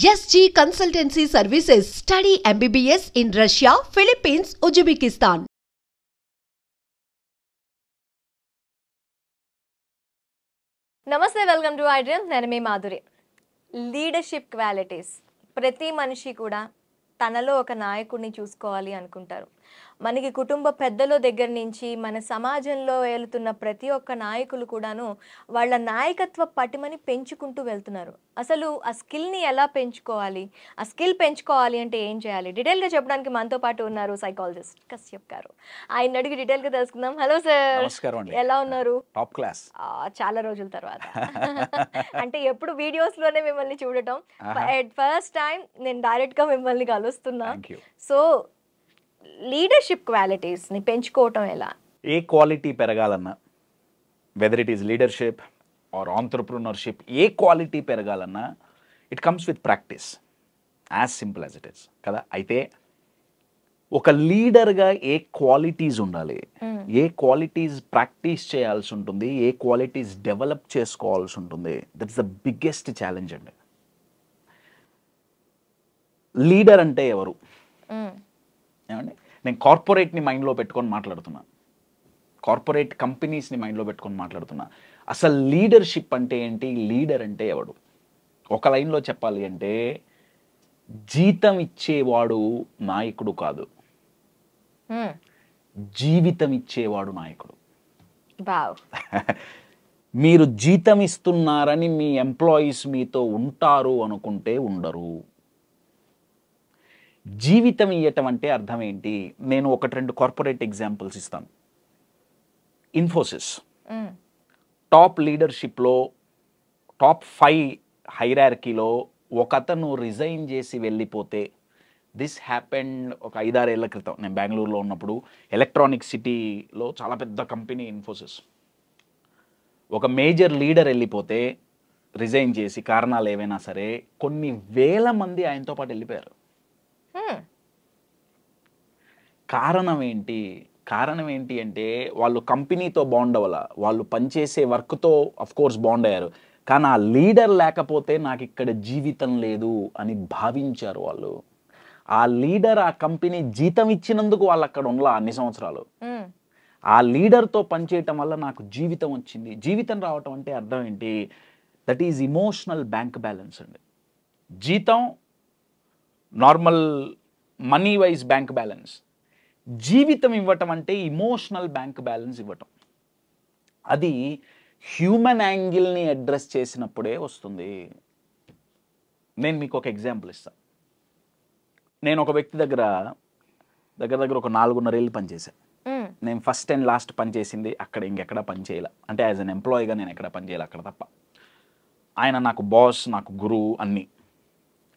SG Consultancy Services. Study MBBS in Russia, Philippines, Uzbekistan. నమస్తే, welcome to iDream. నేను మీ Madhuri. Leadership qualities. ప్రతి మనిషి కూడా తనలో ఒక నాయకుడిని చూసుకోవాలి అనుకుంటారు. మనకి కుటుంబ పెద్దల దగ్గర నుంచి మన సమాజంలో వెళ్తున్న ప్రతి ఒక్క నాయకులు కూడాను వాళ్ళ నాయకత్వ పటిమని పెంచుకుంటూ వెళ్తున్నారు. అసలు ఆ స్కిల్ని ఎలా పెంచుకోవాలి, ఆ స్కిల్ పెంచుకోవాలి అంటే ఏం చేయాలి, డీటెయిల్గా చెప్పడానికి మనతో పాటు ఉన్నారు సైకాలజిస్ట్ కశ్యప్ గారు. ఆయన అడిగి డీటెయిల్గా తెలుసుకుందాం. హలో సార్, నమస్కారం అండి. ఎలా ఉన్నారు? Top class. చాలా రోజుల తర్వాత అంటే ఎప్పుడు వీడియోస్లోనే మిమ్మల్ని చూడటం, ఫస్ట్ టైం నేను డైరెక్ట్గా మిమ్మల్ని కలుస్తున్నా. సో లీడర్షిప్ క్వాలిటీస్ని పెంచుకోవటం ఎలా? ఏ క్వాలిటీ పెరగాలన్నా, whether it is leadership or entrepreneurship, ఏ క్వాలిటీ పెరగాలన్నా it comes with practice, as simple as it is కదా. అయితే ఒక లీడర్గా ఏ క్వాలిటీస్ ఉండాలి, ఏ క్వాలిటీస్ ప్రాక్టీస్ చేయాల్సి ఉంటుంది, ఏ క్వాలిటీస్ డెవలప్ చేసుకోవాల్సి ఉంటుంది, దట్స్ ద బిగ్గెస్ట్ ఛాలెంజ్ అండి. లీడర్ అంటే ఎవరు? ఏమండి, నేను కార్పొరేట్ని మైండ్లో పెట్టుకొని మాట్లాడుతున్నా, కార్పొరేట్ కంపెనీస్ని మైండ్లో పెట్టుకొని మాట్లాడుతున్నా. అసలు లీడర్షిప్ అంటే ఏంటి, లీడర్ అంటే ఎవడు? ఒక లైన్లో చెప్పాలి అంటే జీతం ఇచ్చేవాడు నాయకుడు కాదు, జీవితం ఇచ్చేవాడు నాయకుడు. మీరు జీతం ఇస్తున్నారని మీ ఎంప్లాయీస్ మీతో ఉంటారు అనుకుంటే ఉండరు. జీవితం ఇవ్వటం అంటే అర్థం ఏంటి? నేను ఒకటి రెండు కార్పొరేట్ ఎగ్జాంపుల్స్ ఇస్తాను. ఇన్ఫోసిస్ టాప్ లీడర్షిప్లో, టాప్ 5 హైరార్కీలో ఒకతను రిజైన్ చేసి వెళ్ళిపోతే, దిస్ హ్యాపెండ్ ఒక 5-6 ఏళ్ల క్రితం. నేను బెంగళూరులో ఉన్నప్పుడు, ఎలక్ట్రానిక్ సిటీలో చాలా పెద్ద కంపెనీ ఇన్ఫోసిస్. ఒక మేజర్ లీడర్ వెళ్ళిపోతే, రిజైన్ చేసి కారణాలు ఏవైనా సరే, కొన్ని వేల మంది ఆయనతో పాటు వెళ్ళిపోయారు. కారణం ఏంటి అంటే వాళ్ళు కంపెనీతో బాండ్ అవ్వాల, వాళ్ళు పనిచేసే వర్క్తో అఫ్కోర్స్ బాండ్ అయ్యారు, కానీ ఆ లీడర్ లేకపోతే నాకు ఇక్కడ జీవితం లేదు అని భావించారు వాళ్ళు. ఆ లీడర్, ఆ కంపెనీ జీతం ఇచ్చినందుకు వాళ్ళు అక్కడ ఉండలా అన్ని సంవత్సరాలు. ఆ లీడర్తో పనిచేయటం వల్ల నాకు జీవితం వచ్చింది. జీవితం రావటం అంటే అర్థం ఏంటి? That is emotional bank balance అండి. జీతం normal money wise bank balance, జీవితం ఇవ్వటం అంటే ఇమోషనల్ బ్యాంక్ బ్యాలెన్స్ ఇవ్వటం. అది హ్యూమన్ యాంగిల్ని అడ్రస్ చేసినప్పుడే వస్తుంది. నేను మీకు ఒక ఎగ్జాంపుల్ ఇస్తాను. నేను ఒక వ్యక్తి దగ్గర ఒక 4.5 ఏళ్ళు పనిచేశాను. నేను ఫస్ట్ అండ్ లాస్ట్ పనిచేసింది అక్కడ, ఇంకెక్కడ పని చేయాల అంటే యాజ్ అన్ ఎంప్లాయీగా నేను ఎక్కడ పని చేయాలి అక్కడ తప్ప. ఆయన నాకు బాస్, నాకు గురువు అన్నీ.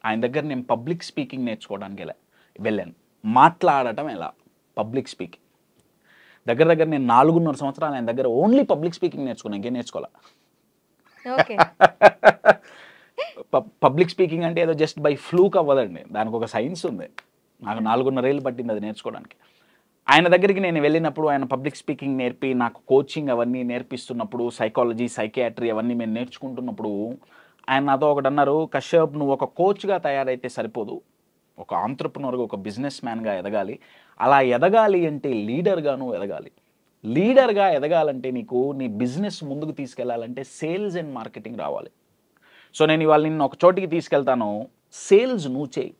ఆయన దగ్గర నేను పబ్లిక్ స్పీకింగ్ నేర్చుకోవడానికి వెళ్ళాను. మాట్లాడటం ఎలా, పబ్లిక్ స్పీకింగ్. దగ్గర నేను 4.5 సంవత్సరాలు ఆయన దగ్గర ఓన్లీ పబ్లిక్ స్పీకింగ్ నేర్చుకున్నాను, ఇంకేం నేర్చుకోవాలా. పబ్లిక్ స్పీకింగ్ అంటే ఏదో జస్ట్ బై ఫ్లూక్ అవ్వదండి, దానికి ఒక సైన్స్ ఉంది. నాకు 4.5 ఏళ్ళు పట్టింది అది నేర్చుకోవడానికి. ఆయన దగ్గరికి నేను వెళ్ళినప్పుడు ఆయన పబ్లిక్ స్పీకింగ్ నేర్పి, నాకు కోచింగ్ అవన్నీ నేర్పిస్తున్నప్పుడు, సైకాలజీ, సైకియాట్రీ అవన్నీ మేము నేర్చుకుంటున్నప్పుడు ఆయన నాతో ఒకటి అన్నారు, కశ్యప్ నువ్వు ఒక కోచ్గా తయారైతే సరిపోదు, ఒక ఆంట్రప్రెన్యూర్గా, ఒక బిజినెస్ మ్యాన్గా ఎదగాలి. అలా ఎదగాలి అంటే లీడర్గా నువ్వు ఎదగాలి. లీడర్గా ఎదగాలంటే నీకు నీ బిజినెస్ ముందుకు తీసుకెళ్లాలంటే సేల్స్ అండ్ మార్కెటింగ్ రావాలి. సో నేను ఇవాళ నిన్ను ఒక చోటికి తీసుకెళ్తాను, సేల్స్ నువ్వు చేయి,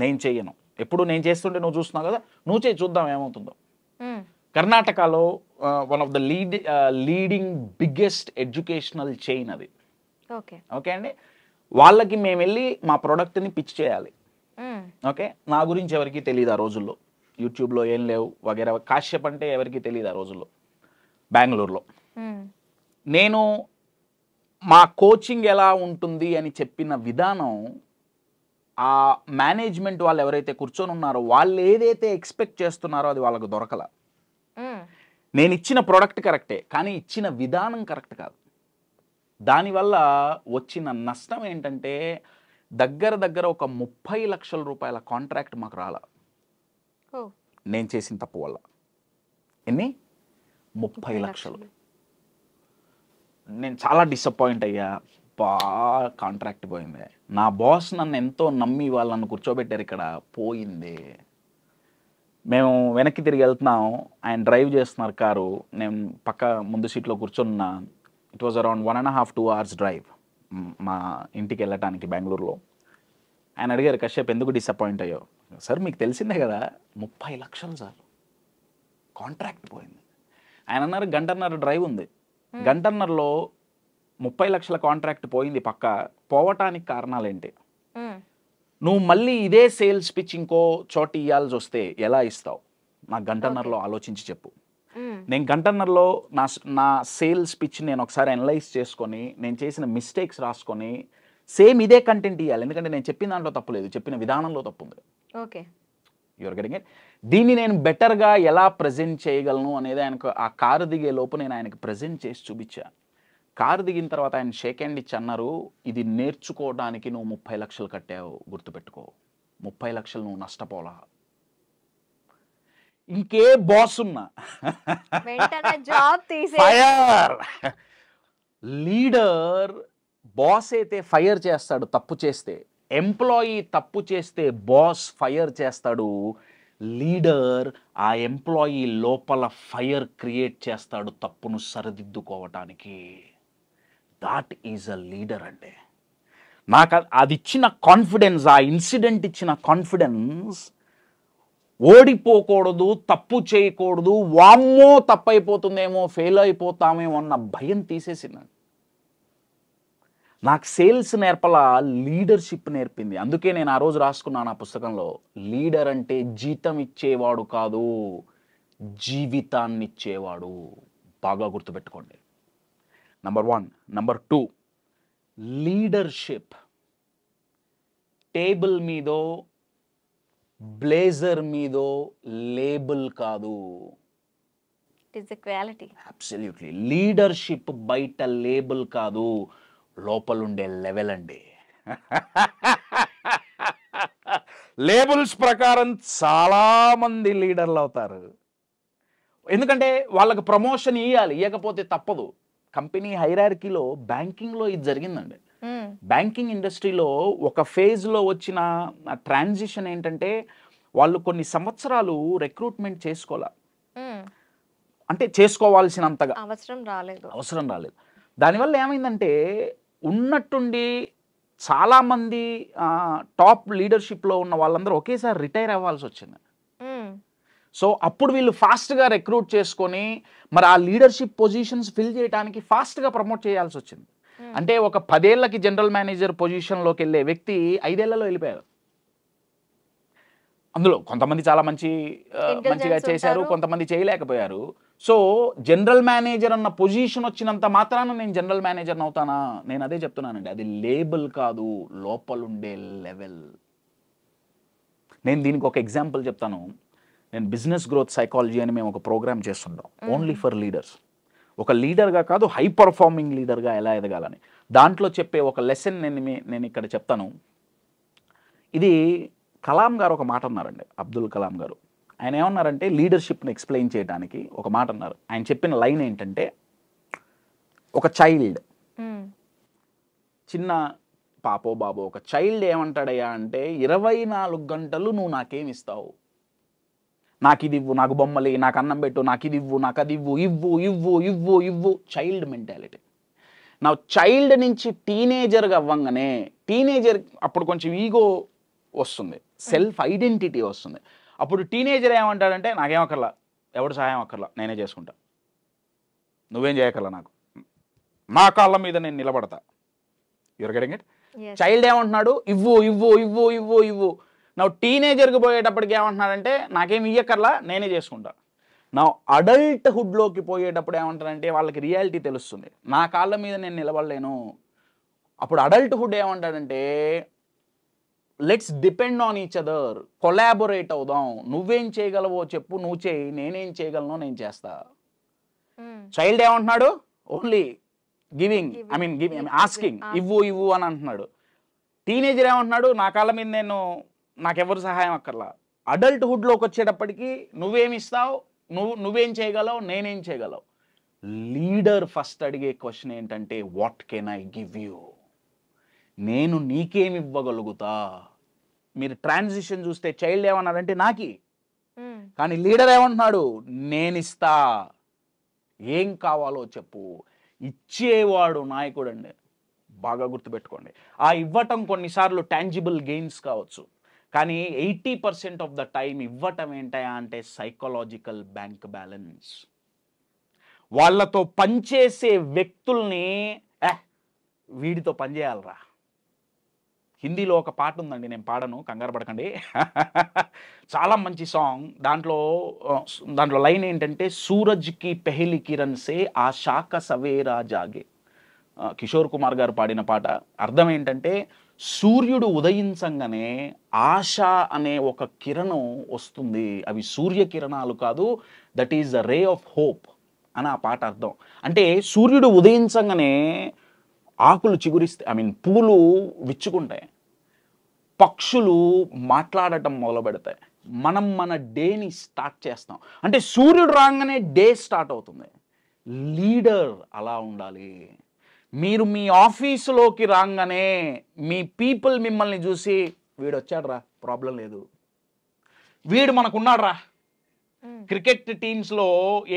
నేను చెయ్యను. ఎప్పుడు నేను చేస్తుంటే నువ్వు చూస్తున్నావు కదా, నువ్వు చేయి, చూద్దాం ఏమవుతుందో. కర్ణాటకలో one of the leading biggest educational chain అది. ఓకే అండి, వాళ్ళకి మేము వెళ్ళి మా ప్రోడక్ట్ని పిచ్ చేయాలి. ఓకే, నా గురించి ఎవరికి తెలియదు ఆ రోజుల్లో, యూట్యూబ్లో ఏం లేవు వగేరా. కాశ్యప్ అంటే ఎవరికి తెలియదు ఆ రోజుల్లో బెంగళూరులో. నేను మా కోచింగ్ ఎలా ఉంటుంది అని చెప్పిన విధానం, ఆ మేనేజ్మెంట్ వాళ్ళు ఎవరైతే కూర్చొని ఉన్నారో వాళ్ళు ఏదైతే ఎక్స్పెక్ట్ చేస్తున్నారో అది వాళ్ళకు దొరకల. నేను ఇచ్చిన ప్రోడక్ట్ కరెక్టే, కానీ ఇచ్చిన విధానం కరెక్ట్ కాదు. దానివల్ల వచ్చిన నష్టం ఏంటంటే దగ్గర ఒక 30 లక్షల రూపాయల కాంట్రాక్ట్ మాకు రాలా, నేను చేసిన తప్పు వల్ల. ఎన్ని? 30 లక్షలు. నేను చాలా డిసప్పాయింట్ అయ్యా. అబ్బా కాంట్రాక్ట్ పోయింది. నా బాస్ నన్ను ఎంతో నమ్మి వాళ్ళని కూర్చోబెట్టారు, ఇక్కడ పోయింది. మేము వెనక్కి తిరిగి వెళ్తున్నాం, ఆయన డ్రైవ్ చేస్తున్నారు కారు, నేను పక్క ముందు సీట్లో కూర్చున్నా. It was around 1.5-2 hours drive మా ఇంటికి వెళ్ళటానికి బెంగళూరులో. ఆయన అడిగారు, కశ్యప్ ఎందుకు డిసప్పాయింట్ అయ్యావు? సార్ మీకు తెలిసిందే కదా, 30 లక్షలు సార్, కాంట్రాక్ట్ పోయింది. ఆయన అన్నారు గంటన్నర డ్రైవ్ ఉంది, గంటన్నరలో 30 లక్షల కాంట్రాక్ట్ పోయింది. పక్క పోవటానికి కారణాలు ఏంటి? నువ్వు మళ్ళీ ఇదే సేల్స్ పిచ్ ఇంకో చోట ఇవ్వాల్సి వస్తే ఎలా ఇస్తావు? నాకు గంటన్నరలో ఆలోచించి చెప్పు. నేను గంటన్నరలో నా సేల్స్ పిచ్ నేను ఒకసారి అనలైజ్ చేసుకొని, నేను చేసిన మిస్టేక్స్ రాసుకొని సేమ్ ఇదే కంటెంట్ ఇవ్వాలి. ఎందుకంటే నేను చెప్పిన దాంట్లో తప్పు లేదు, చెప్పిన విధానంలో తప్పు ఉంది. Okay, your getting it. దీన్ని నేను బెటర్గా ఎలా ప్రజెంట్ చేయగలను అనేది ఆయనకు ఆ కారు దిగే లోపు నేను ఆయనకు ప్రజెంట్ చేసి చూపించా. కారు దిగిన తర్వాత ఆయన షేక్ హ్యాండ్ ఇచ్చి అన్నారు, ఇది నేర్చుకోవడానికి నువ్వు 30 లక్షలు కట్టావు, గుర్తుపెట్టుకో, 30 లక్షలు నువ్వు నష్టపోలా. ఇంకే బాస్ ఉన్నా జాబ్ తీసే ఫైర్. లీడర్ బాస్ అయితే ఫైర్ చేస్తాడు తప్పు చేస్తే, ఎంప్లాయీ తప్పు చేస్తే బాస్ ఫైర్ చేస్తాడు. లీడర్ ఆ ఎంప్లాయీ లోపల ఫైర్ క్రియేట్ చేస్తాడు తప్పును సరిదిద్దుకోవటానికి. దాట్ ఈజ్ అ లీడర్ అంటే. నాకు అది ఇచ్చిన కాన్ఫిడెన్స్, ఆ ఇన్సిడెంట్ ఇచ్చిన కాన్ఫిడెన్స్, ఓడిపోకూడదు, తప్పు చేయకూడదు, వామ్మో తప్పైపోతుందేమో, ఫెయిల్ అయిపోతామేమో అన్న భయం తీసేసింది. నాకు సేల్స్ నేర్పల, లీడర్షిప్ నేర్పింది. అందుకే నేను ఆ రోజు రాసుకున్నాను ఆ పుస్తకంలో, లీడర్ అంటే జీతం ఇచ్చేవాడు కాదు, జీవితాన్ని ఇచ్చేవాడు. బాగా గుర్తుపెట్టుకోండి. నంబర్ 1. నంబర్ 2, లీడర్షిప్ టేబుల్ మీదో బ్లేజర్ మీదో లేబుల్ కాదు. It is a quality. Absolutely. Leadership బయట లేబుల్ కాదు, లోపలుండే లెవెల్ అండి. లేబుల్స్ ప్రకారం చాలా మంది లీడర్లు అవుతారు. ఎందుకంటే వాళ్ళకి ప్రమోషన్ ఇవ్వాలి, ఇవ్వకపోతే తప్పదు. కంపెనీ హైరార్కీలో బ్యాంకింగ్లో ఇది జరిగిందండి. బ్యాంకింగ్ ఇండస్ట్రీలో ఒక ఫేజ్లో వచ్చిన ట్రాన్సిషన్ ఏంటంటే, వాళ్ళు కొన్ని సంవత్సరాలు రిక్రూట్మెంట్ చేసుకోవాలి, అంటే చేసుకోవాల్సినంతగా అవసరం రాలేదు. దానివల్ల ఏమైందంటే, ఉన్నట్టుండి చాలామంది టాప్ లీడర్షిప్లో ఉన్న వాళ్ళందరూ ఒకేసారి రిటైర్ అవ్వాల్సి వచ్చింది. సో అప్పుడు వీళ్ళు ఫాస్ట్గా రిక్రూట్ చేసుకొని మరి ఆ లీడర్షిప్ పొజిషన్స్ ఫిల్ చేయడానికి ఫాస్ట్గా ప్రమోట్ చేయాల్సి వచ్చింది. అంటే ఒక 10 ఏళ్ళకి జనరల్ మేనేజర్ పొజిషన్లోకి వెళ్ళే వ్యక్తి 5 ఏళ్లలో వెళ్ళిపోయారు. అందులో కొంతమంది చాలా మంచిగా చేశారు, కొంతమంది చేయలేకపోయారు. సో జనరల్ మేనేజర్ అన్న పొజిషన్ వచ్చినంత మాత్రాన నేను జనరల్ మేనేజర్ అవుతానా? నేను అదే చెప్తున్నానండి, అది లేబుల్ కాదు, లోపలుండే లెవెల్. నేను దీనికి ఒక ఎగ్జాంపుల్ చెప్తాను. నేను బిజినెస్ గ్రోత్ సైకాలజీ అని మేము ఒక ప్రోగ్రామ్ చేస్తుంటాం, ఓన్లీ ఫర్ లీడర్స్. ఒక లీడర్గా కాదు, హై పర్ఫార్మింగ్ లీడర్గా ఎలా ఎదగాలని. దాంట్లో చెప్పే ఒక లెసన్ నేను ఇక్కడ చెప్తాను. ఇది కలాం గారు ఒక మాట అన్నారండి, అబ్దుల్ కలాం గారు. ఆయన ఏమన్నారంటే, లీడర్షిప్ని ఎక్స్ప్లెయిన్ చేయడానికి ఒక మాట అన్నారు. ఆయన చెప్పిన లైన్ ఏంటంటే, ఒక చైల్డ్, చిన్న పాపో బాబో, ఒక చైల్డ్ ఏమంటాడయ్యా అంటే, 24 గంటలు నువ్వు నాకేమిస్తావు? నాకు ఇది ఇవ్వు, నాకు బొమ్మలి, నాకు అన్నం పెట్టు, నాకు ఇది ఇవ్వు, నాకు అది ఇవ్వు, ఇవ్వు ఇవ్వు ఇవ్వు ఇవ్వు. Child mentality. నా చైల్డ్ నుంచి టీనేజర్గా అవ్వంగానే, టీనేజర్ అప్పుడు కొంచెం ఈగో వస్తుంది, సెల్ఫ్ ఐడెంటిటీ వస్తుంది. అప్పుడు టీనేజర్ ఏమంటాడంటే, నాకేం అక్కర్లా, ఎవడు సహాయం అక్కర్లా, నేనే చేసుకుంటా, నువ్వేం చేయక్కర్లా, నాకు నా కాళ్ళ మీద నేను నిలబడతా. Your getting it? చైల్డ్ ఏమంటున్నాడు? ఇవ్వు ఇవ్వు ఇవ్వు ఇవ్వు ఇవ్వు. నా టీనేజర్కి పోయేటప్పటికి ఏమంటున్నాడంటే, నాకేం ఇయ్యక్కర్లా, నేనే చేసుకుంటా. నా అడల్ట్హుడ్లోకి పోయేటప్పుడు ఏమంటారంటే, వాళ్ళకి రియాలిటీ తెలుస్తుంది, నా కాళ్ళ మీద నేను నిలబడలేను. అప్పుడు అడల్ట్హుడ్ ఏమంటాడంటే, let's depend on each other, collaborate అవుదాం, నువ్వేం చేయగలవో చెప్పు, నువ్వు చేయి, నేనేం చేయగలనో నేను చేస్తా. చైల్డ్ ఏమంటున్నాడు? ఓన్లీ గివింగ్, ఆస్కింగ్, ఇవ్వు ఇవ్వు అని అంటున్నాడు. టీనేజర్ ఏమంటున్నాడు? నా కాళ్ళ మీద నాకెవరు సహాయం అక్కర్లా. అడల్ట్హుడ్లోకి వచ్చేటప్పటికి నువ్వేమిస్తావు, నువ్వేం చేయగలవు, నేనేం చేయగలవు. లీడర్ ఫస్ట్ అడిగే క్వశ్చన్ ఏంటంటే, what can I give you? నేను నీకేమి ఇవ్వగలుగుతా. మీరు ట్రాన్సిషన్ చూస్తే చైల్డ్ ఏమన్నాడంటే నాకి, కానీ లీడర్ ఏమంటున్నాడు, నేనిస్తా, ఏం కావాలో చెప్పు. ఇచ్చేవాడు నాయకుడు అండి, బాగా గుర్తుపెట్టుకోండి. ఆ ఇవ్వటం కొన్నిసార్లు టాంజిబుల్ గెయిన్స్ కావచ్చు, కానీ 80% ఆఫ్ ద టైం ఇవ్వటం ఏంటయా అంటే సైకలాజికల్ బ్యాంక్ బ్యాలెన్స్. వాళ్ళతో పనిచేసే వ్యక్తుల్ని వీడితో పనిచేయాలరా. హిందీలో ఒక పాట ఉందండి, నేను పాడను, కంగారు పడకండి. చాలా మంచి సాంగ్. దాంట్లో లైన్ ఏంటంటే, సూరజ్కి పెహలి కిరణ్ సే ఆశా కా సవేరా జాగే. కిషోర్ కుమార్ గారు పాడిన పాట. అర్థం ఏంటంటే, సూర్యుడు ఉదయించంగానే ఆశ అనే ఒక కిరణం వస్తుంది. అవి సూర్యకిరణాలు కాదు, that is the ray of hope అని ఆ పాట అర్థం. అంటే సూర్యుడు ఉదయించంగానే ఆకులు చిగురిస్తాయి, పూలు విచ్చుకుంటాయి, పక్షులు మాట్లాడటం మొదలు పెడతాయి, మనం మన డేని స్టార్ట్ చేస్తాం. అంటే సూర్యుడు రాగానే డే స్టార్ట్ అవుతుంది. లీడర్ అలా ఉండాలి. మీరు మీ ఆఫీసులోకి రాగానే మీ పీపుల్ మిమ్మల్ని చూసి, వీడు వచ్చాడు రా, ప్రాబ్లం లేదు, వీడు మనకున్నాడు రా. క్రికెట్ టీమ్స్లో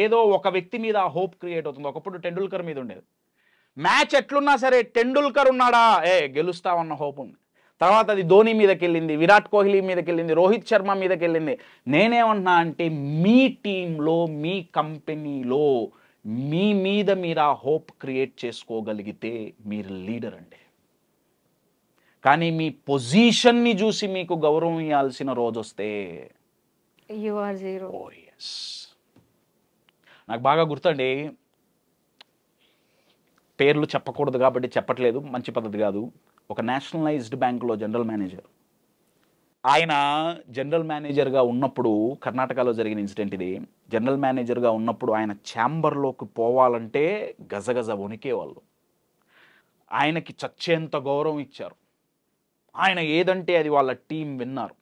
ఏదో ఒక వ్యక్తి మీద హోప్ క్రియేట్ అవుతుంది. ఒకప్పుడు టెండూల్కర్ మీద ఉండేది. మ్యాచ్ ఎట్లున్నా సరే టెండూల్కర్ ఉన్నాడా, గెలుస్తామన్న హోప్ ఉంది. తర్వాత అది ధోని మీదకి వెళ్ళింది, విరాట్ కోహ్లీ మీదకి వెళ్ళింది, రోహిత్ శర్మ మీదకి వెళ్ళింది. నేనేమన్నా అంటే మీ టీంలో, మీ కంపెనీలో మీ మీద మీరు ఆ హోప్ క్రియేట్ చేసుకోగలిగితే మీరు లీడర్ అండి. కానీ మీ పొజిషన్ని చూసి మీకు గౌరవం ఇవ్వాల్సిన రోజు వస్తే యు ఆర్ జీరో. నాకు బాగా గుర్తండి, పేర్లు చెప్పకూడదు కాబట్టి చెప్పట్లేదు, మంచి పద్ధతి కాదు. ఒక నేషనలైజ్డ్ బ్యాంకులో జనరల్ మేనేజర్. ఆయన జనరల్ మేనేజర్గా ఉన్నప్పుడు, కర్ణాటకలో జరిగిన ఇన్సిడెంట్ ఇది. జనరల్ మేనేజర్గా ఉన్నప్పుడు ఆయన ఛాంబర్లోకి పోవాలంటే గజగజ వణికేవాళ్ళు. ఆయనకి చచ్చేంత గౌరవం ఇచ్చారు. ఆయన ఏదంటే అది వాళ్ళ టీం విన్నారు.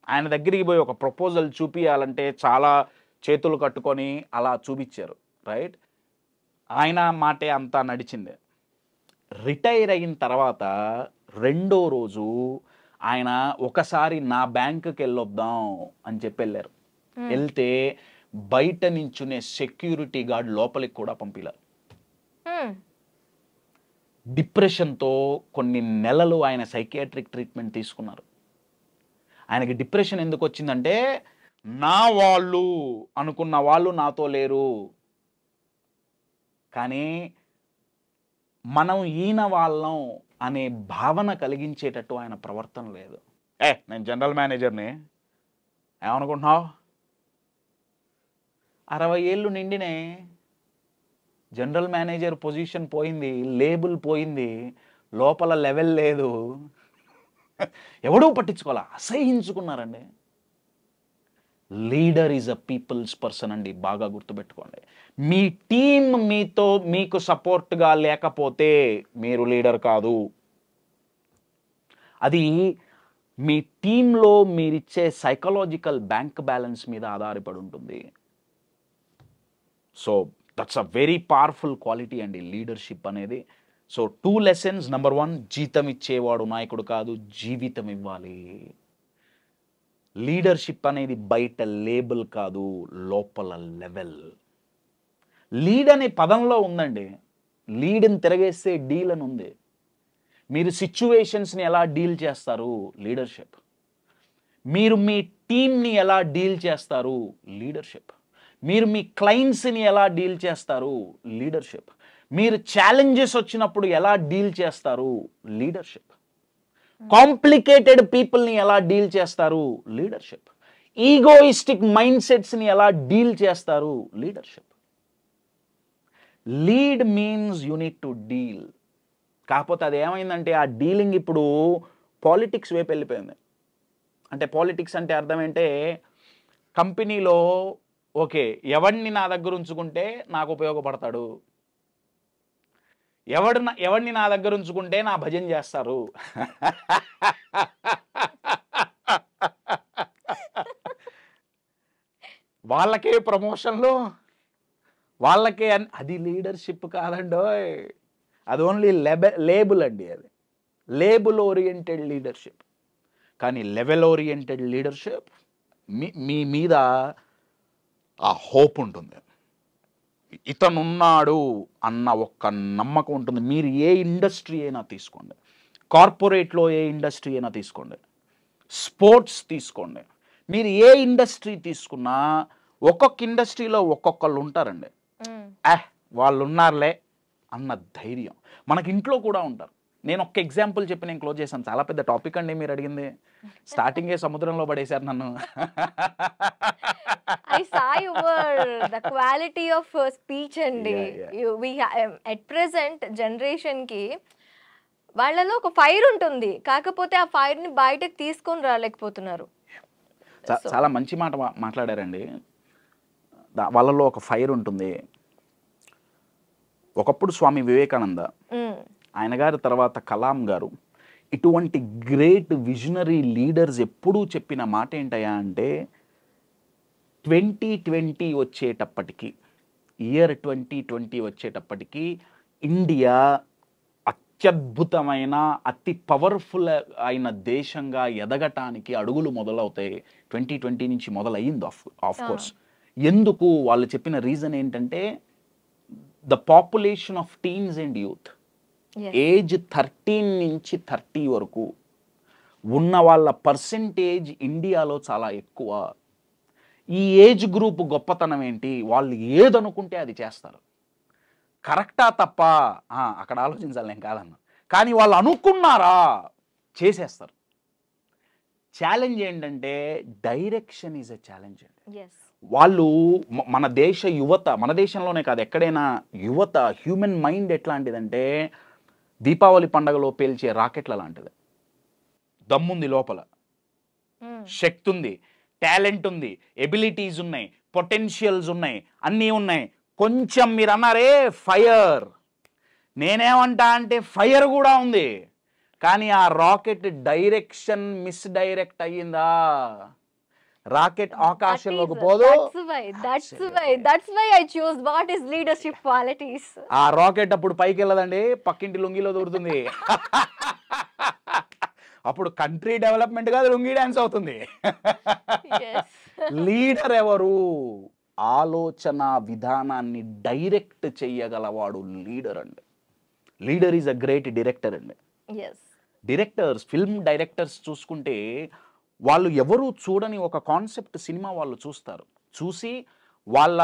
ఆయన దగ్గరికి పోయి ఒక ప్రపోజల్ చూపించాలంటే చాలా చేతులు కట్టుకొని అలా చూపించారు, రైట్. ఆయన మాటే అంతా నడిచింది. రిటైర్ అయిన తర్వాత రెండో రోజు ఆయన ఒకసారి నా బ్యాంకుకి వెళ్ళొద్దాం అని చెప్పి వెళ్ళారు. వెళ్తే బయట నించునే సెక్యూరిటీ గార్డ్ లోపలికి కూడా పంపిలారు. డిప్రెషన్తో కొన్ని నెలలు ఆయన సైకియాట్రిక్ ట్రీట్మెంట్ తీసుకున్నారు. ఆయనకి డిప్రెషన్ ఎందుకు వచ్చిందంటే, నా వాళ్ళు అనుకున్న వాళ్ళు నాతో లేరు, కానీ మనం ఈయన వాళ్ళం అనే భావన కలిగించేటట్టు ఆయన ప్రవర్తన లేదు. నేను జనరల్ మేనేజర్ని, ఏమనుకుంటున్నావు, 60 ఏళ్ళు నిండినే, జనరల్ మేనేజర్ పొజిషన్ పోయింది, లేబుల్ పోయింది, లోపల లెవెల్ లేదు, ఎవడూ పట్టించుకోవాలా, అసహించుకున్నారండి. Leader is a people's person అండి, బాగా గుర్తుపెట్టుకోండి. మీ టీం మీకు సపోర్ట్గా లేకపోతే మీరు లీడర్ కాదు. అది మీ టీంలో మీరిచ్చే సైకలాజికల్ బ్యాంక్ బ్యాలెన్స్ మీద ఆధారపడి ఉంటుంది. So that's a very powerful quality అండి లీడర్షిప్ అనేది. So 2 lessons. నెంబర్ 1, జీతం ఇచ్చేవాడు నాయకుడు కాదు, జీవితం ఇవ్వాలి. లీడర్షిప్ అనేది బయట లేబుల్ కాదు, లోపల లెవెల్. లీడ్ అనే పదంలో ఉందండి. లీడ్ని తిరగేస్తే డీల్ అని ఉంది. మీరు సిచ్యువేషన్స్ని ఎలా డీల్ చేస్తారు, లీడర్షిప్. మీరు మీ టీంని ఎలా డీల్ చేస్తారు, లీడర్షిప్. మీరు మీ క్లయింట్స్ని ఎలా డీల్ చేస్తారు, లీడర్షిప్. మీరు ఛాలెంజెస్ వచ్చినప్పుడు ఎలా డీల్ చేస్తారు, లీడర్షిప్. కాంప్లికేటెడ్ పీపుల్ని ఎలా డీల్ చేస్తారు, లీడర్షిప్. ఈగోయిస్టిక్ మైండ్ సెట్స్ని ఎలా డీల్ చేస్తారు, leadership. Lead means you need to deal. కాకపోతే అది ఏమైందంటే ఆ డీలింగ్ ఇప్పుడు పాలిటిక్స్ వైపు వెళ్ళిపోయింది. అంటే పాలిటిక్స్ అంటే అర్థం ఏంటంటే, కంపెనీలో ఓకే ఎవడిని నా దగ్గర ఉంచుకుంటే నాకు ఉపయోగపడతాడు, ఎవడిని నా దగ్గర ఉంచుకుంటే నా భజన చేస్తారు, వాళ్ళకే ప్రమోషన్లు, వాళ్ళకే అది లీడర్షిప్ కాదండి, అది ఓన్లీ లేబుల్ అండి. అది లేబుల్ ఓరియంటెడ్ లీడర్షిప్. కానీ లెవెల్ ఓరియంటెడ్ లీడర్షిప్ మీ మీద ఆ హోప్ ఉంటుంది, ఇతనున్నాడు అన్న ఒక్క నమ్మకం ఉంటుంది. మీరు ఏ ఇండస్ట్రీ అయినా తీసుకోండి, కార్పొరేట్లో ఏ ఇండస్ట్రీ అయినా తీసుకోండి, స్పోర్ట్స్ తీసుకోండి, మీరు ఏ ఇండస్ట్రీ తీసుకున్నా ఒక్కొక్క ఇండస్ట్రీలో ఒక్కొక్కళ్ళు ఉంటారండి. వాళ్ళు ఉన్నారులే అన్న ధైర్యం. మనకి ఇంట్లో కూడా ఉంటారు. నేను ఒక్క ఎగ్జాంపుల్ చెప్పి నేను క్లోజ్ చేశాను. చాలా పెద్ద టాపిక్ అండి మీరు అడిగింది. స్టార్టింగే సముద్రంలో పడేశారు నన్ను. I saw the quality of speech అండి. We at present generation కి వాళ్ళలో ఒక ఫైర్ ఉంటుంది, కాకపోతే ఆ ఫైర్ ని బయటకు తీసుకొని రాలేకపోతున్నారు. చాలా మంచి మాట మాట్లాడారండి. వాళ్ళలో ఒక ఫైర్ ఉంటుంది. ఒకప్పుడు స్వామి వివేకానంద, ఆయన గారి తర్వాత కలాం గారు, ఇటువంటి గ్రేట్ విజనరీ లీడర్స్ ఎప్పుడూ చెప్పిన మాట ఏంటయ్యా అంటే 2020 వచ్చేటప్పటికి, ఇయర్ 2020 వచ్చేటప్పటికి ఇండియా అత్యద్భుతమైన అతి పవర్ఫుల్ అయిన దేశంగా ఎదగటానికి అడుగులు మొదలవుతాయి. 2020 నుంచి మొదలయ్యింది ఆఫ్ కోర్స్. ఎందుకు వాళ్ళు చెప్పిన రీజన్ ఏంటంటే the population of teens and youth, age 13 నుంచి 30 వరకు ఉన్న వాళ్ళ పర్సెంటేజ్ ఇండియాలో చాలా ఎక్కువ. ఈ ఏజ్ గ్రూప్ గొప్పతనం ఏంటి, వాళ్ళు ఏదనుకుంటే అది చేస్తారు. కరెక్టా తప్ప అక్కడ ఆలోచించాలి, నేను కాదన్నా, కానీ వాళ్ళు అనుకున్నారా చేసేస్తారు. ఛాలెంజ్ ఏంటంటే డైరెక్షన్ ఈజ్ ఎ ఛాలెంజ్ అండి. వాళ్ళు మన దేశ యువత, మన దేశంలోనే కాదు ఎక్కడైనా యువత హ్యూమన్ మైండ్ ఎట్లాంటిదంటే దీపావళి పండగలో పేల్చే రాకెట్ల లాంటిది. దమ్ముంది లోపల, శక్తి ఉంది, టాలెంట్ ఉంది, ఎబిలిటీస్ ఉన్నాయి, పొటెన్షియల్స్ ఉన్నాయి, అన్నీ ఉన్నాయి. కొంచెం మీరు అన్నారే ఫైర్, నేనేమంటా అంటే ఫైర్ కూడా ఉంది, కానీ ఆ రాకెట్ డైరెక్షన్ మిస్ డైరెక్ట్ అయ్యిందా, రాకెట్ ఆకాశంలోకి పోదు. That's why I chose what is leadership qualities. ఆ రాకెట్ అప్పుడు పైకి వెళ్ళదండి, పక్కింటి లుంగిలో దూరుతుంది. అప్పుడు కంట్రీ డెవలప్మెంట్ కాదు, లుంగి డాన్స్ అవుతుంది. లీడర్ ఎవరు, ఆలోచన విధానాన్ని డైరెక్ట్ చెయ్యగలవాడు లీడర్ అండి. Leader is a great director అండి. డైరెక్టర్స్, ఫిల్మ్ డైరెక్టర్స్ చూసుకుంటే వాళ్ళు ఎవరు చూడని ఒక కాన్సెప్ట్ సినిమా వాళ్ళు చూస్తారు. చూసి వాళ్ళ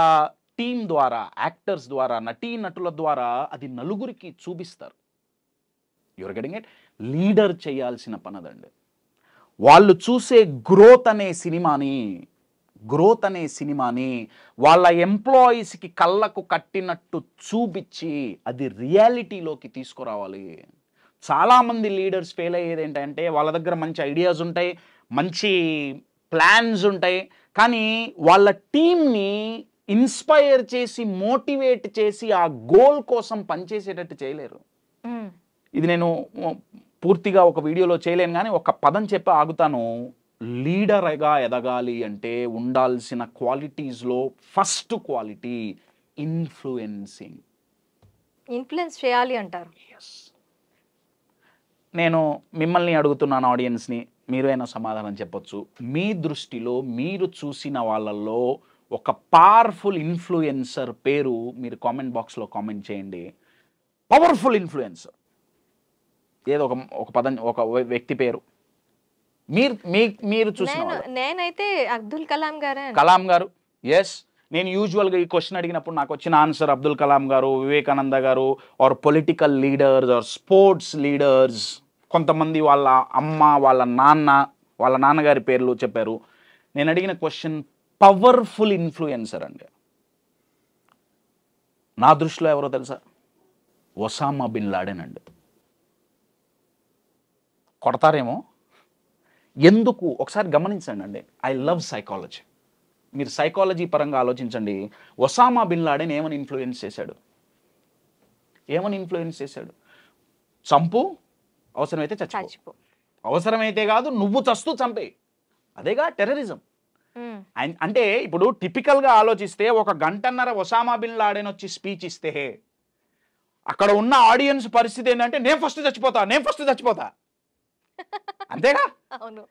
టీం ద్వారా, యాక్టర్స్ ద్వారా, నటీనటుల ద్వారా అది నలుగురికి చూపిస్తారు. Your getting it? లీడర్ చేయాల్సిన పనదండి. వాళ్ళు చూసే గ్రోత్ అనే సినిమాని వాళ్ళ ఎంప్లాయీస్కి కళ్ళకు కట్టినట్టు చూపించి అది రియాలిటీలోకి తీసుకురావాలి. చాలామంది లీడర్స్ ఫెయిల్ అయ్యేది ఏంటంటే వాళ్ళ దగ్గర మంచి ఐడియాస్ ఉంటాయి, మంచి ప్లాన్స్ ఉంటాయి, కానీ వాళ్ళ టీంని ఇన్స్పైర్ చేసి మోటివేట్ చేసి ఆ గోల్ కోసం పనిచేసేటట్టు చేయలేరు. ఇది నేను పూర్తిగా ఒక వీడియోలో చేయలేను, కానీ ఒక పదం చెప్పి ఆగుతాను. లీడర్గా ఎదగాలి అంటే ఉండాల్సిన క్వాలిటీస్లో ఫస్ట్ క్వాలిటీ ఇన్ఫ్లుయెన్సింగ్. ఇన్ఫ్లుయెన్స్ చేయాలి అంటారు. నేను మిమ్మల్ని అడుగుతున్నాను, ఆడియన్స్ని, మీరైనా సమాధానం చెప్పొచ్చు. మీ దృష్టిలో మీరు చూసిన వాళ్ళల్లో ఒక పవర్ఫుల్ ఇన్ఫ్లుయెన్సర్ పేరు మీరు కామెంట్ బాక్స్లో కామెంట్ చేయండి. పవర్ఫుల్ ఇన్ఫ్లుయెన్సర్ ఏదో ఒక పదం, ఒక వ్యక్తి పేరు మీరు చూసిన. నేనైతే అబ్దుల్ కలాం గారు. కలాం గారు, ఎస్. నేను యూజువల్గా ఈ క్వశ్చన్ అడిగినప్పుడు నాకు వచ్చిన ఆన్సర్ అబ్దుల్ కలాం గారు, వివేకానంద గారు, or political leaders or sports leaders. కొంతమంది వాళ్ళ అమ్మ, వాళ్ళ నాన్నగారి పేర్లు చెప్పారు. నేను అడిగిన క్వశ్చన్ పవర్ఫుల్ ఇన్ఫ్లుయెన్సర్ అండి. నా దృష్టిలో ఎవరో తెలుసా? ఒసామా బిన్ లాడెన్ అండి. కొడతారేమో, ఎందుకు ఒకసారి గమనించండి అండి. I love psychology. మీరు సైకాలజీ పరంగా ఆలోచించండి. ఒసామా బిన్ లాడెన్ ఏమని ఇన్ఫ్లుయెన్స్ చేశాడు? చంపు, అవసరమైతే చచ్చిపో, అవసరమైతే కాదు నువ్వు చస్తూ చంపే. అదేగా టెర్రరిజం. అంటే ఇప్పుడు టిపికల్గా ఆలోచిస్తే 1 గంటన్నర ఒసామా బిన్ లాడెన్ వచ్చి స్పీచ్ ఇస్తే అక్కడ ఉన్న ఆడియన్స్ పరిస్థితి ఏంటంటే నేను ఫస్ట్ చచ్చిపోతా అంతేగా. అవును.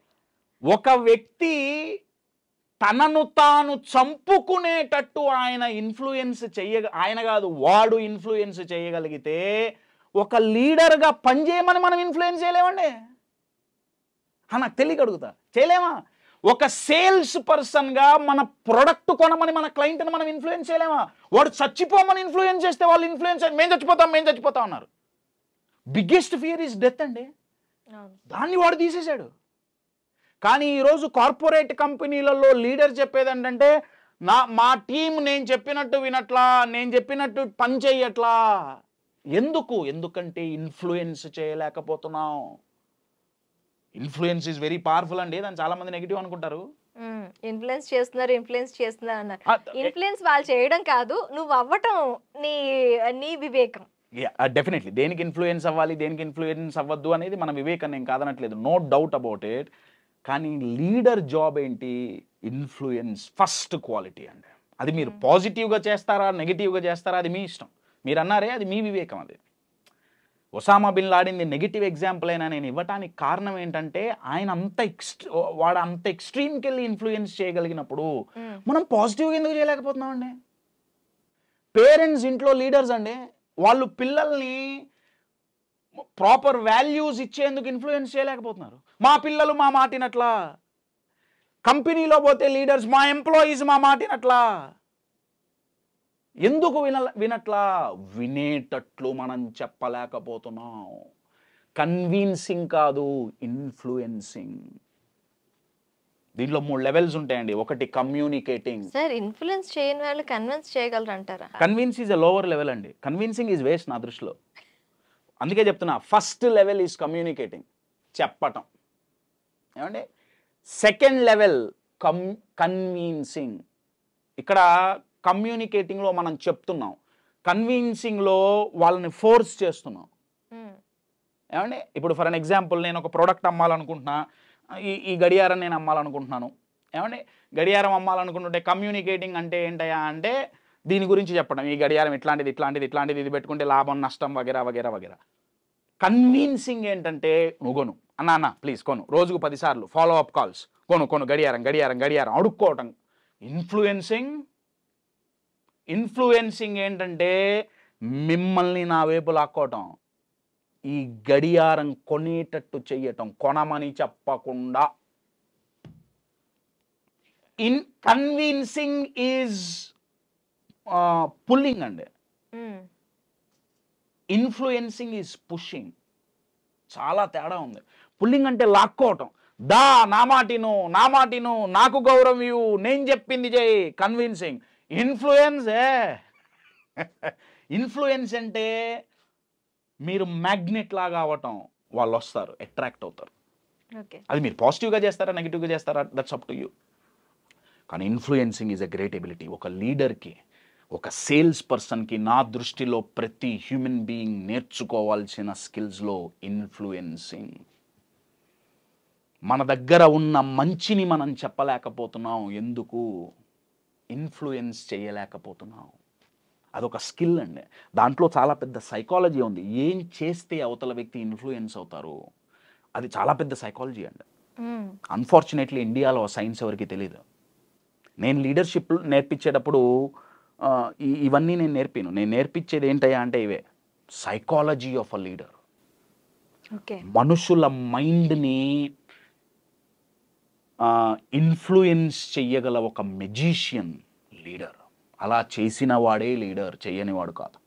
ఒక వ్యక్తి తనను తాను చంపుకునేటట్టు ఆయన ఇన్ఫ్లుయెన్స్ ఆయన కాదు వాడు ఇన్ఫ్లుయెన్స్ చేయగలిగితే ఒక లీడర్గా పనిచేయమని మనం ఇన్ఫ్లుయెన్స్ చేయలేమండి. నాకు తెలియక అడుగుతా, చేయలేమా? ఒక సేల్స్ పర్సన్గా మన ప్రొడక్ట్ కొనమని మన క్లయింట్ని మనం ఇన్ఫ్లుయెన్స్ చేయలేమా? వాడు చచ్చిపోమని ఇన్ఫ్లుయెన్స్ చేస్తే వాళ్ళు ఇన్ఫ్లుయెన్స్ మేము చచ్చిపోతాం అన్నారు. బిగ్గెస్ట్ ఫియర్ ఈజ్ డెత్ అండి. దాన్ని వాడు తీసేశాడు. కానీ ఈరోజు కార్పొరేట్ కంపెనీలలో లీడర్ చెప్పేది ఏంటంటే మా టీం నేను చెప్పినట్టు వినట్లా, నేను చెప్పినట్టు పని చెయ్యట్లా. ఎందుకంటే ఇన్ఫ్లుయెన్స్ చేయలేకపోతున్నాం. ఇన్ఫ్లుయెన్స్ ఈజ్ వెరీ పవర్ఫుల్ అండి. దాన్ని చాలా మంది నెగిటివ్ అనుకుంటారు. ఇన్ఫ్లుయెన్స్ చేస్తున్నారు అన్నారు. ఇన్ఫ్లుయెన్స్ వాళ్ళు చేయడం కాదు, నువ్వు అవ్వటం నీ వివేకం. డెఫినెట్లీ దేనికి ఇన్ఫ్లుయెన్స్ అవ్వాలి, దేనికి ఇన్ఫ్లుయెన్స్ అవ్వద్దు అనేది మన వివేకం, నేను కాదనట్లేదు, నో డౌట్ అబౌట్ ఇట్. కానీ లీడర్ జాబ్ ఏంటి? ఇన్ఫ్లుయెన్స్ ఫస్ట్ క్వాలిటీ అండి. అది మీరు పాజిటివ్గా చేస్తారా నెగిటివ్గా చేస్తారా అది మీ ఇష్టం. మీరు అన్నారే అది మీ వివేకం. అది Osama bin Laden negative example అయినా నేను ఇవ్వటానికి కారణం ఏంటంటే ఆయన వాడు అంత ఎక్స్ట్రీమ్కి వెళ్ళి ఇన్ఫ్లుయెన్స్ చేయగలిగినప్పుడు మనం పాజిటివ్గా ఎందుకు చేయలేకపోతున్నామండి? పేరెంట్స్ ఇంట్లో లీడర్స్ అండి, వాళ్ళు పిల్లల్ని ప్రాపర్ వాల్యూస్ ఇచ్చేందుకు ఇన్ఫ్లుయెన్స్ చేయలేకపోతున్నారు. మా పిల్లలు మా మాటినట్లా, కంపెనీలో పోతే లీడర్స్ మా ఎంప్లాయీస్ మా మాటినట్లా. ఎందుకు వినట్లా? వినేటట్లు మనం చెప్పలేకపోతున్నాం. కన్విన్సింగ్ కాదు, ఇన్ఫ్లుయెన్సింగ్. దీంట్లో 3 లెవెల్స్ ఉంటాయండి. ఒకటి కమ్యూనికేటింగ్. సార్, ఇన్ఫ్లుయెన్స్ చేయని వాళ్ళు కన్విన్స్ చేయగలరు అంటారా? Convince is a lower level అండి. కన్విన్సింగ్ ఈజ్ వేస్ట్ నా దృష్టిలో. అందుకే చెప్తున్నా, ఫస్ట్ లెవెల్ ఈజ్ కమ్యూనికేటింగ్, చెప్పటం. ఏమండి? Second level convincing. ఇక్కడ కమ్యూనికేటింగ్లో మనం చెప్తున్నాం, కన్విన్సింగ్లో వాళ్ళని ఫోర్స్ చేస్తున్నాం. ఏమండి? ఇప్పుడు ఫర్ అన్ ఎగ్జాంపుల్ నేను ఒక ప్రోడక్ట్ అమ్మాలనుకుంటున్నా, ఈ గడియారం నేను అమ్మాలనుకుంటున్నాను. ఏమండి? గడియారం అమ్మాలనుకుంటుంటే కమ్యూనికేటింగ్ అంటే ఏంటయా అంటే దీని గురించి చెప్పడం, ఈ గడియారం ఇట్లాంటిది ఇది పెట్టుకుంటే లాభం నష్టం వగేరా వగేరా వగేరా. కన్విన్సింగ్ ఏంటంటే నువ్వు కొను అన్నా ప్లీజ్ కొను, రోజుకు 10 సార్లు ఫాలో అప్ కాల్స్, కొను గడియారం అడుక్కోవటం. ఇన్ఫ్లుయెన్సింగ్ ఏంటంటే మిమ్మల్ని నా వైపు లాక్కోవటం, ఈ గడియారం కొనేటట్టు చెయ్యటం, కొనమని చెప్పకుండా. కన్విన్సింగ్ ఈజ్ పుల్లింగ్ అండి. Influencing is pushing. చాలా తేడా ఉంది. పుల్లింగ్ అంటే లాక్కోవటం, నా మాటిను నాకు గౌరవం ఇవ్వు, నేను చెప్పింది చేయి. కన్విన్సింగ్. ఇన్ఫ్లుయెన్స్ అంటే మీరు మ్యాగ్నెట్ లాగా అవ్వటం, వాళ్ళు వస్తారు, అట్రాక్ట్ అవుతారు. అది మీరు పాజిటివ్గా చేస్తారా నెగిటివ్గా చేస్తారా, దట్స్ అప్ టు యూ. కానీ influencing is a great ability. ఒక లీడర్కి, ఒక సేల్స్ పర్సన్కి నా దృష్టిలో ప్రతి హ్యూమన్ బీయింగ్ నేర్చుకోవాల్సిన స్కిల్స్లో ఇన్ఫ్లుయెన్సింగ్. మన దగ్గర ఉన్న మంచిని మనం చెప్పలేకపోతున్నాం. ఎందుకు? ఇన్ఫ్లుయెన్స్ చేయలేకపోతున్నాం. అదొక స్కిల్ అండి. దాంట్లో చాలా పెద్ద సైకాలజీ ఉంది. ఏం చేస్తే అవతల వ్యక్తి ఇన్ఫ్లుయెన్స్ అవుతారు, అది చాలా పెద్ద సైకాలజీ అండి. అన్ఫార్చునేట్లీ ఇండియాలో సైన్స్ ఎవరికి తెలియదు. నేను లీడర్షిప్ నేర్పించేటప్పుడు ఇవన్నీ నేను నేర్పించేది ఏంటయ్యా అంటే ఇవే, సైకాలజీ ఆఫ్ అ లీడర్. మనుషుల మైండ్ని ఇన్ఫ్లుయెన్స్ చెయ్యగల ఒక మెజిషియన్ లీడర్. అలా చేసిన వాడే లీడర్, చెయ్యనివాడు కాదు.